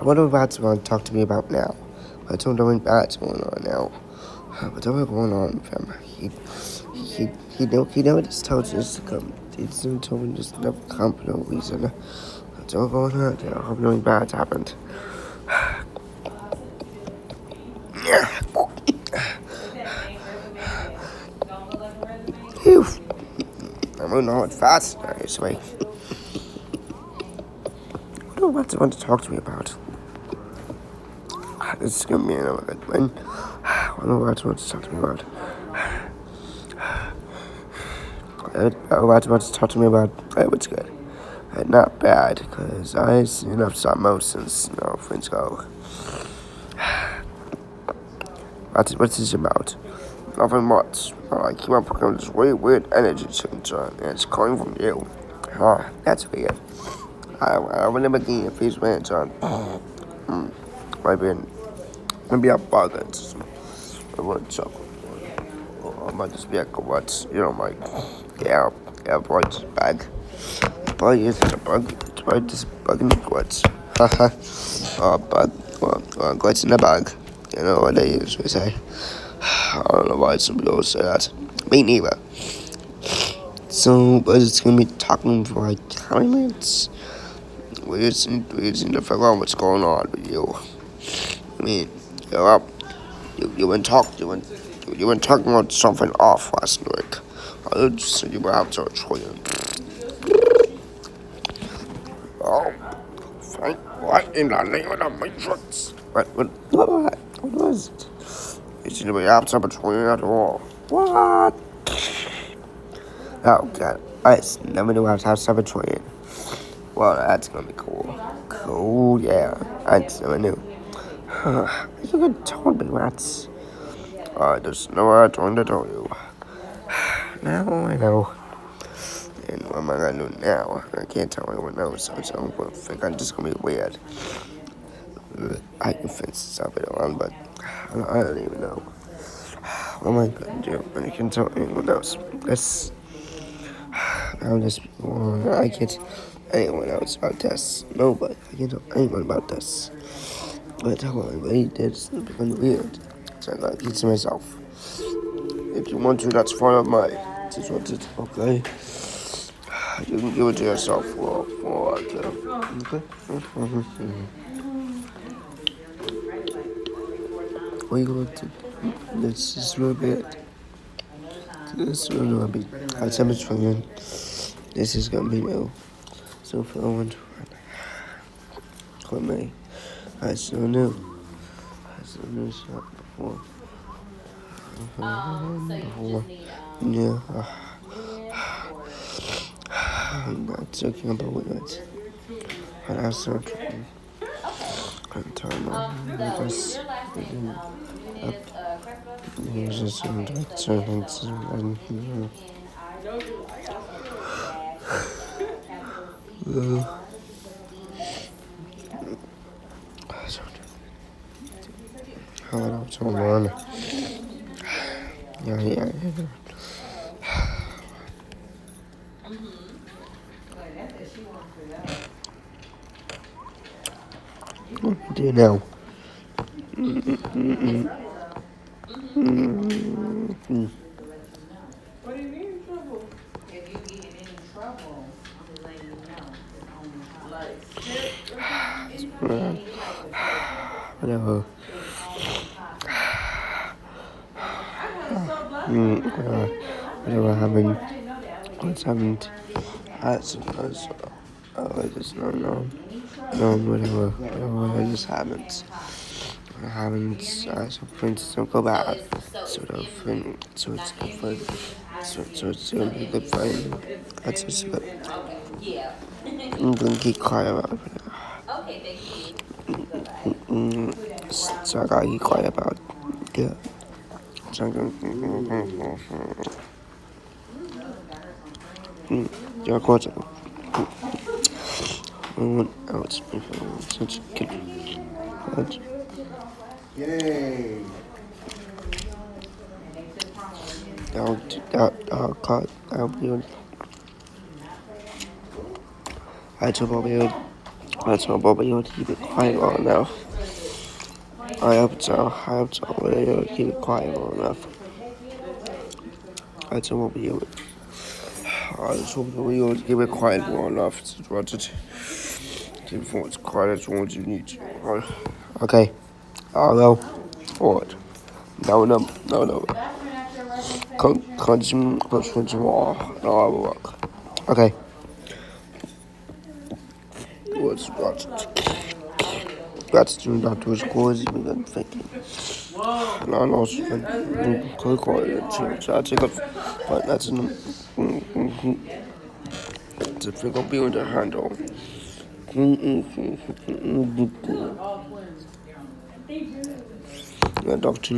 What do Rats want to talk to me about now? What's doing Rats going on now? What's going on with him? He never just told us to come. He just told me just never come for no reason. What's going on now? I hope nothing bad happened. Phew. I'm moving on fast. This way. What do Rats want to talk to me about? This is gonna be another good one. What do Rats want to talk to me about? Rats want to talk to me about what's good. Not bad, because I've seen enough stop motion since things go. What's this about? Nothing much. I keep on picking up this weird energy signature, and it's coming from you. That's weird. I will never get your face ranch on. Maybe a bug and I want to chuckle. Or I might just be like, what? Like, yeah, boy, just bag. Boy, is it a bug? It's boy, just bug in the guts. Haha. Bug. Well, guts in the bag. You know what they usually say. I don't know why some people say that. Me neither. So, but it's gonna be talking for like how many minutes? We just need to figure out what's going on with you. I mean, you're up. You were talking about something off last week. I just said you were out to a trillion. Oh, thank what in the name of the Matrix? What was it? You seem to be out to a trillion at all. What? Oh, God. I just never knew how to have 7 trillion. Well, that's gonna be cool. Cool, yeah. I just never knew. You could tell me, Rats. There's no way I'm trying to tell you. Now I know. And what am I gonna do now? I can't tell anyone else, so I'm gonna think I'm just gonna be weird. I can fix stuff around, but I don't even know. What am I gonna do? I can't tell anyone else. I can't tell anyone else about this. Nobody. I can't tell anyone about this. But tell anybody did something weird. So I gotta keep to myself. If you want to, that's fine of mine. Just want it, okay? You can give it to yourself for okay? What are you going to do? This is real bad. This is real bad. I tell me trying. This is gonna be new. So if I want to call me, I still knew shot before. Yeah. I'm not joking about it. But I started trying. I'm telling you, this up. He was just in the servants and how it's all on. Yeah. What do you know? What do you mean in trouble? If you get in any trouble, I'm just letting you know. Like, Whatever. Whatever happened. What's happened? I suppose. I just don't know. No, whatever. It just happens. What happens? So things don't go bad. Sort of. So it's good for. So it's gonna be good for you. That's what's good. I'm gonna keep quiet about it. okay, thank you. So I gotta keep quiet about it. Yeah. So I'm gonna. You're quiet. Else before such a good. Yay! That'll be I told Bobby That's my Bobby. You want to keep it quiet long enough. I hope so. But you want to keep it quiet long enough. That's my Bobby. I just hope that we want to keep it quiet long enough. To watch it. Before it's quiet as long as you need to. Okay. Hello. Forward. No. Continue. No, I will work. Okay. What's That's doing that to his cause, even then thinking. And I lost click on it, so I take off. But that's an. It's a figure be on the handle. The doctor.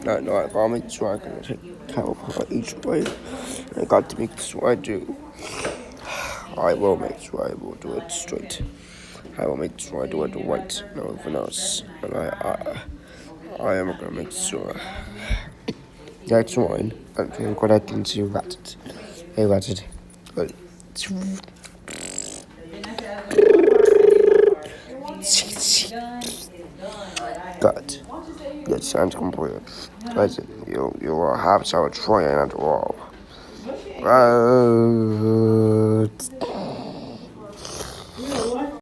No, I gotta make sure I can take care of her each way. I got to make sure I do. I will make sure I will do it straight. I will make sure I do it right, no one else. And I am gonna make sure. That's one. Okay, what I can see, Ratchet. Hey, Ratchet. Good. Good. That sounds complete. Listen, you will have to try it at all.